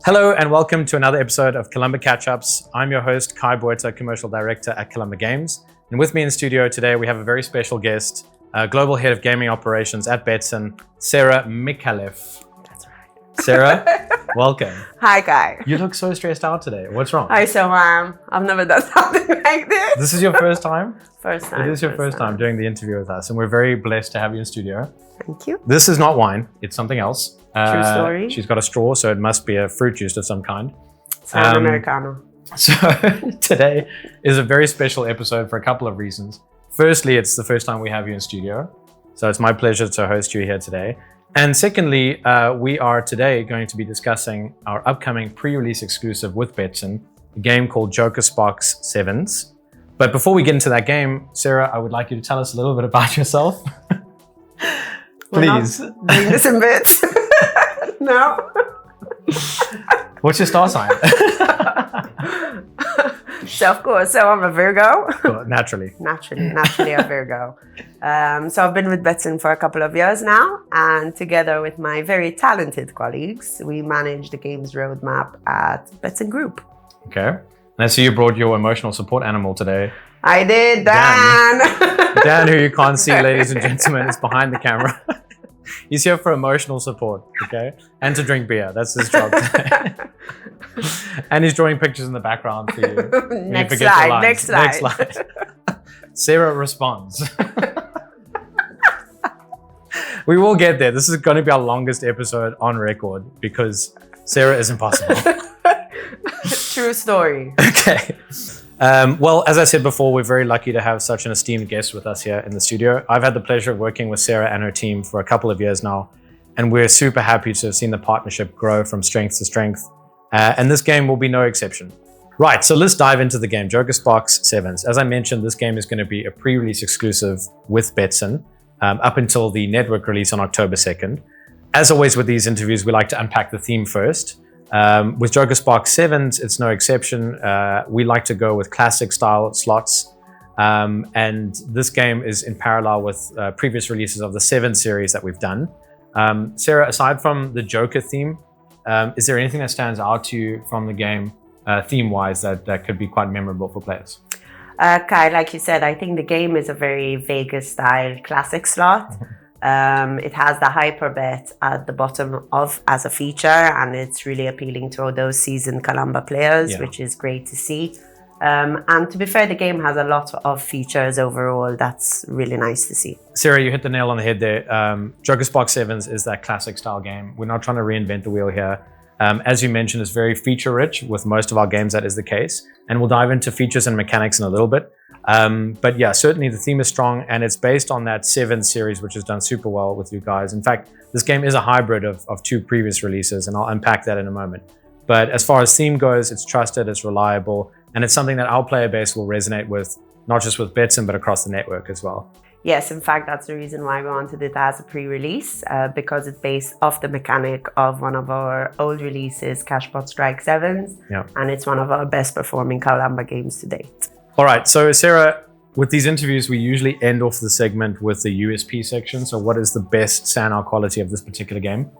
Hello and welcome to another episode of Kalamba Katch Ups. I'm your host, Botha, Commercial Director at Kalamba Games. And with me in studio today, we have a very special guest, Global Head of Gaming Operations at Betsson, Sarah Micallef. That's right. Sarah, welcome. Hi, Guy. You look so stressed out today. What's wrong? Hi, so I've never done something like this. This is your first time? First time. It is your first time doing the interview with us, and we're very blessed to have you in studio. Thank you. This is not wine, it's something else. True story. She's got a straw, so it must be a fruit juice of some kind. Sound Americano. So today is a very special episode for a couple of reasons. Firstly, it's the first time we have you in studio, so it's my pleasure to host you here today. And secondly, we are today going to be discussing our upcoming pre-release exclusive with Betsson, a game called Jokersbox Sevens. But before we get into that game, Sarah, I would like you to tell us a little bit about yourself. Please. Doing this in bits. No. What's your star sign? So of course, I'm a Virgo. Well, naturally Naturally a Virgo. So I've been with Betsson for a couple of years now, and together with my very talented colleagues, we manage the games roadmap at Betsson Group. Okay. And I see you brought your emotional support animal today. I did, Dan. Dan, who you can't see, ladies and gentlemen, is behind the camera. He's here for emotional support, okay? And to drink beer. That's his job today. And he's drawing pictures in the background for you. Next slide. Next slide. Sarah responds. We will get there. This is going to be our longest episode on record because Sarah is impossible. True story. Okay. Well, as I said before, we're very lucky to have such an esteemed guest with us here in the studio. I've had the pleasure of working with Sarah and her team for a couple of years now, and we're super happy to have seen the partnership grow from strength to strength. And this game will be no exception. Right, so let's dive into the game, Jokersbox Sevens. As I mentioned, this game is going to be a pre-release exclusive with Betsson up until the network release on October 2nd. As always with these interviews, we like to unpack the theme first. With Jokersbox Sevens, it's no exception. We like to go with classic style slots. And this game is in parallel with previous releases of the Seven series that we've done. Sarah, aside from the Joker theme, is there anything that stands out to you from the game theme-wise that could be quite memorable for players? Kai, like you said, I think the game is a very Vegas style classic slot. It has the hyper bet at the bottom as a feature, and it's really appealing to those seasoned Kalamba players, which is great to see. And to be fair, the game has a lot of features overall. That's really nice to see. Sarah, you hit the nail on the head there. Jokersbox Sevens is that classic style game. We're not trying to reinvent the wheel here. As you mentioned, it's very feature rich. With most of our games, that is the case. And we'll dive into features and mechanics in a little bit. But yeah, certainly the theme is strong, and it's based on that Seven series, which has done super well with you guys. In fact, this game is a hybrid of two previous releases, and I'll unpack that in a moment. But as far as theme goes, it's trusted, it's reliable, and it's something that our player base will resonate with, not just with Betsson, but across the network as well. Yes, in fact, that's the reason why we wanted it as a pre-release, because it's based off the mechanic of one of our old releases, Cashbot Strike Sevens, and it's one of our best performing Kalamba games to date. All right, so Sarah, with these interviews, we usually end off the segment with the USP section. So what is the best standout quality of this particular game?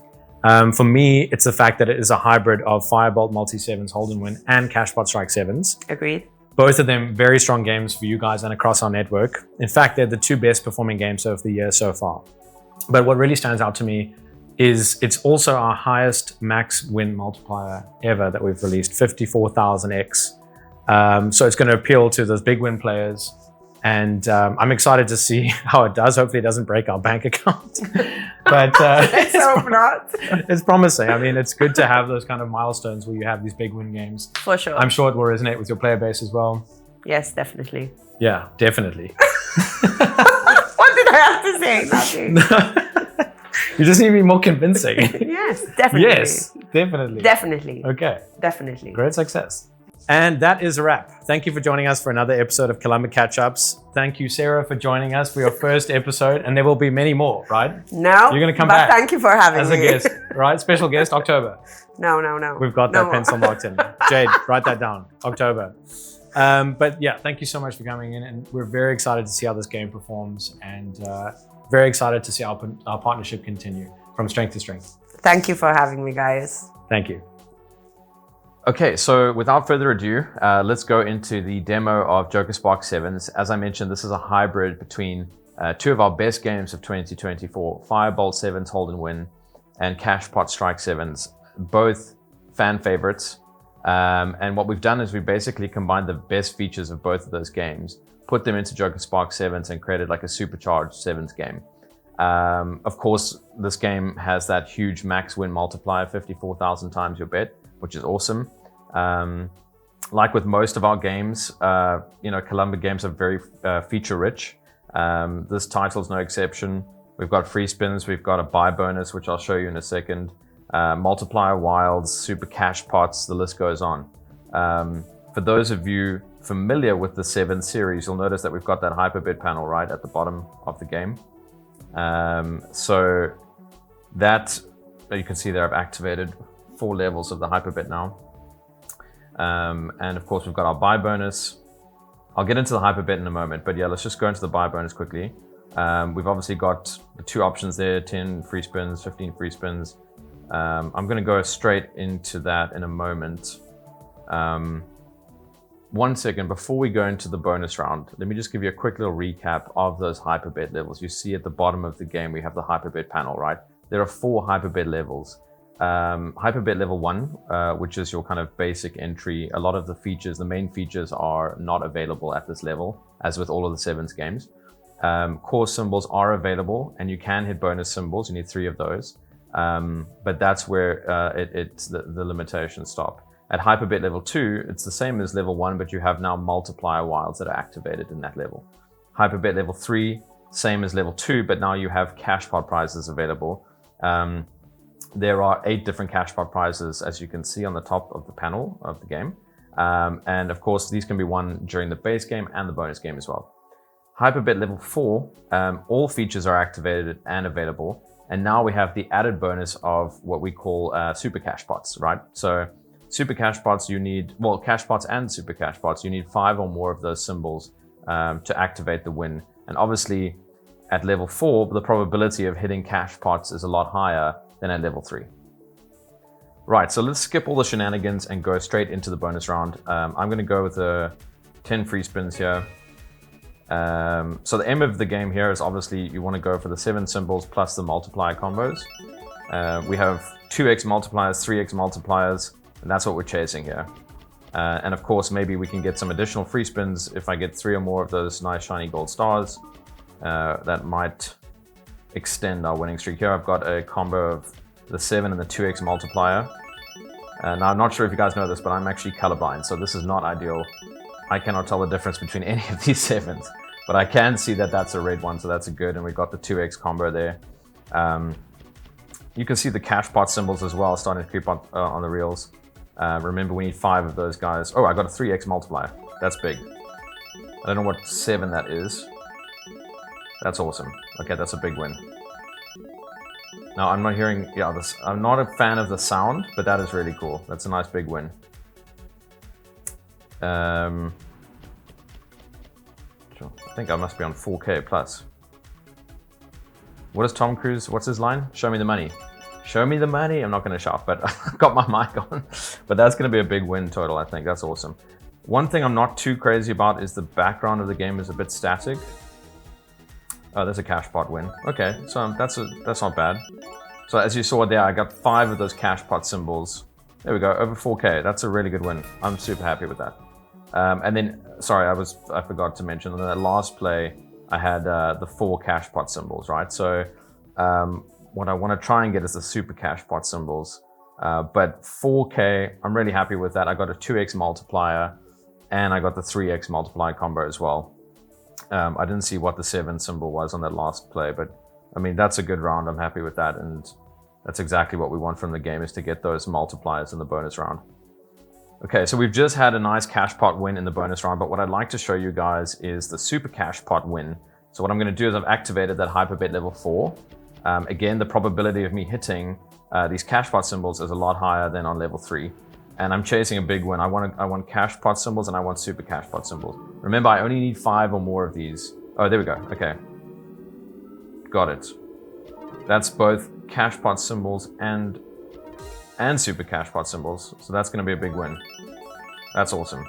For me, it's the fact that it is a hybrid of Firebolt Multi-Sevens Hold and Win and Cashbot Strike Sevens. Agreed. Both of them very strong games for you guys and across our network. In fact, they're the two best performing games of the year so far. But what really stands out to me is it's also our highest max win multiplier ever that we've released, 54,000x. So it's going to appeal to those big win players. And I'm excited to see how it does. Hopefully it doesn't break our bank account. But let's hope not. It's promising. I mean, it's good to have those kind of milestones where you have these big win games. For sure. I'm sure it will resonate with your player base as well. Yes, definitely. Yeah, definitely. What did I have to say? Nothing. You just need to be more convincing. Yes, definitely. Yes, definitely. Definitely. Okay. Definitely. Great success. And that is a wrap. Thank you for joining us for another episode of Kalamba Katch Ups. Thank you, Sarah, for joining us for your first episode. And there will be many more, right? No. You're going to come back. Thank you for having me. As a guest, right? Special guest, October. No. We've got that pencil marked in. Jade, write that down. October. But yeah, thank you so much for coming in. And we're very excited to see how this game performs. And very excited to see our partnership continue from strength to strength. Thank you for having me, guys. Thank you. Okay, so without further ado, let's go into the demo of Joker Spark 7s. As I mentioned, this is a hybrid between two of our best games of 2024, Firebolt 7's Hold and Win and Cashpot Strike 7's, both fan favorites. And what we've done is we basically combined the best features of both of those games, put them into Joker Spark 7s and created like a supercharged 7s game. Of course, this game has that huge max win multiplier, 54,000 times your bet, which is awesome. Like with most of our games, Kalamba games are very feature rich. This title's no exception. We've got free spins, we've got a buy bonus, which I'll show you in a second. Multiplier wilds, super cash pots, the list goes on. For those of you familiar with the 7 series, you'll notice that we've got that hyperbid panel right at the bottom of the game. So that, you can see there I've activated 4 levels of the hyperbid now. And of course we've got our buy bonus. I'll get into the hyperbid in a moment, but yeah, let's just go into the buy bonus quickly. We've obviously got the 2 options there, 10 free spins, 15 free spins. I'm going to go straight into that in a moment. 1 second, before we go into the bonus round, let me just give you a quick little recap of those hyperbid levels. You see at the bottom of the game, we have the hyperbid panel, right? There are 4 hyperbid levels. Hyperbid level 1, which is your kind of basic entry. A lot of the features, the main features are not available at this level, as with all of the 7's games. Core symbols are available and you can hit bonus symbols. You need 3 of those. But that's where the limitations stop. At hyperbid level 2, it's the same as level 1, but you have now multiplier wilds that are activated in that level. Hyperbid level 3, same as level 2, but now you have cashpot prizes available. There are 8 different cashpot prizes, as you can see on the top of the panel of the game. And of course, these can be won during the base game and the bonus game as well. Hyperbid level 4, all features are activated and available. And now we have the added bonus of what we call super cash pots, right? So super cash pots, you need, well, cash pots and super cash pots, you need 5 or more of those symbols to activate the win. And obviously at level 4, the probability of hitting cash pots is a lot higher than at level 3. Right, so let's skip all the shenanigans and go straight into the bonus round. I'm gonna go with the 10 free spins here. So the aim of the game here is obviously you want to go for the 7 symbols plus the multiplier combos. We have 2x multipliers, 3x multipliers, and that's what we're chasing here. And of course, maybe we can get some additional free spins if I get 3 or more of those nice shiny gold stars. That might extend our winning streak here. I've got a combo of the 7 and the 2x multiplier. Now I'm not sure if you guys know this, but I'm actually colorblind, so this is not ideal. I cannot tell the difference between any of these 7s. But I can see that that's a red one, so that's a good, and we've got the 2x combo there. You can see the cash pot symbols as well starting to creep on the reels. Remember, we need 5 of those guys. Oh, I got a 3x multiplier. That's big. I don't know what 7 that is. That's awesome. Okay, that's a big win. Now, I'm not hearing, I'm not a fan of the sound, but that is really cool. That's a nice big win. I think I must be on 4K plus. What is Tom Cruise? What's his line? Show me the money. Show me the money. I'm not going to shout, but I've got my mic on. But that's going to be a big win total, I think. That's awesome. One thing I'm not too crazy about is the background of the game is a bit static. Oh, there's a cash pot win. Okay, so that's not bad. So as you saw there, I got 5 of those cash pot symbols. There we go, over 4K. That's a really good win. I'm super happy with that. And then, sorry, I forgot to mention, in the last play, I had the 4 cash pot symbols, right? So what I want to try and get is the super cash pot symbols. But 4K, I'm really happy with that. I got a 2x multiplier and I got the 3x multiplier combo as well. I didn't see what the 7 symbol was on that last play, but I mean, that's a good round. I'm happy with that. And that's exactly what we want from the game, is to get those multipliers in the bonus round. Okay, so we've just had a nice cash pot win in the bonus round, but what I'd like to show you guys is the super cash pot win. So what I'm going to do is I've activated that hyperbid level 4. Again, the probability of me hitting these cash pot symbols is a lot higher than on level 3. And I'm chasing a big win. I want cash pot symbols and I want super cash pot symbols. Remember, I only need 5 or more of these. Oh, there we go. Okay. Got it. That's both cash pot symbols and and super cash pot symbols. So that's going to be a big win. That's awesome.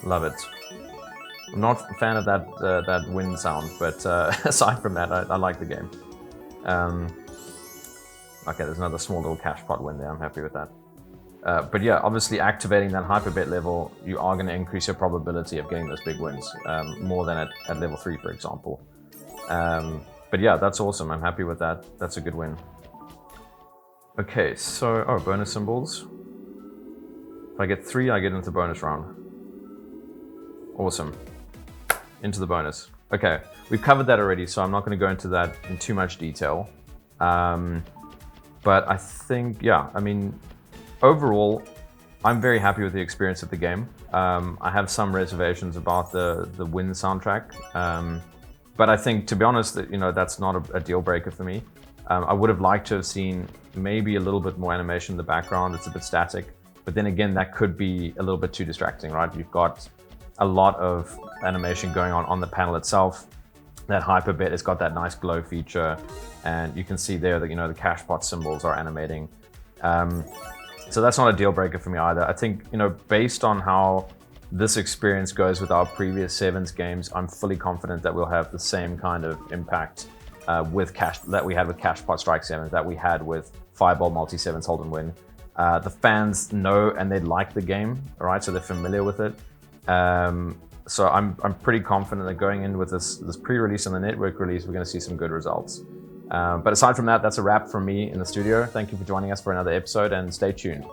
Love it. I'm not a fan of that wind sound, but aside from that, I like the game. Okay, there's another small little cash pot win there. I'm happy with that. But yeah, obviously activating that hyperbet level, you are going to increase your probability of getting those big wins, more than at level 3, for example. But yeah, that's awesome. I'm happy with that. That's a good win. Okay, so, bonus symbols. If I get 3, I get into bonus round. Awesome. Into the bonus. Okay, we've covered that already, so I'm not going to go into that in too much detail. But I think, yeah, I mean, overall, I'm very happy with the experience of the game. I have some reservations about the Win soundtrack, but I think, to be honest, that, you know, that's not a deal breaker for me. I would have liked to have seen maybe a little bit more animation in the background. It's a bit static, but then again, that could be a little bit too distracting, right? You've got a lot of animation going on the panel itself. That hyperbet has got that nice glow feature, and you can see there that, you know, the cash pot symbols are animating. So that's not a deal breaker for me either. I think, you know, based on how this experience goes with our previous Sevens games, I'm fully confident that we'll have the same kind of impact with cash that we had with Cash Pot Strike Sevens, that we had with Fireball Multi Sevens Hold and Win. The fans know and they like the game, all right? So they're familiar with it. So I'm pretty confident that going in with this pre-release and the network release, we're going to see some good results. But aside from that, that's a wrap from me in the studio. Thank you for joining us for another episode, and stay tuned.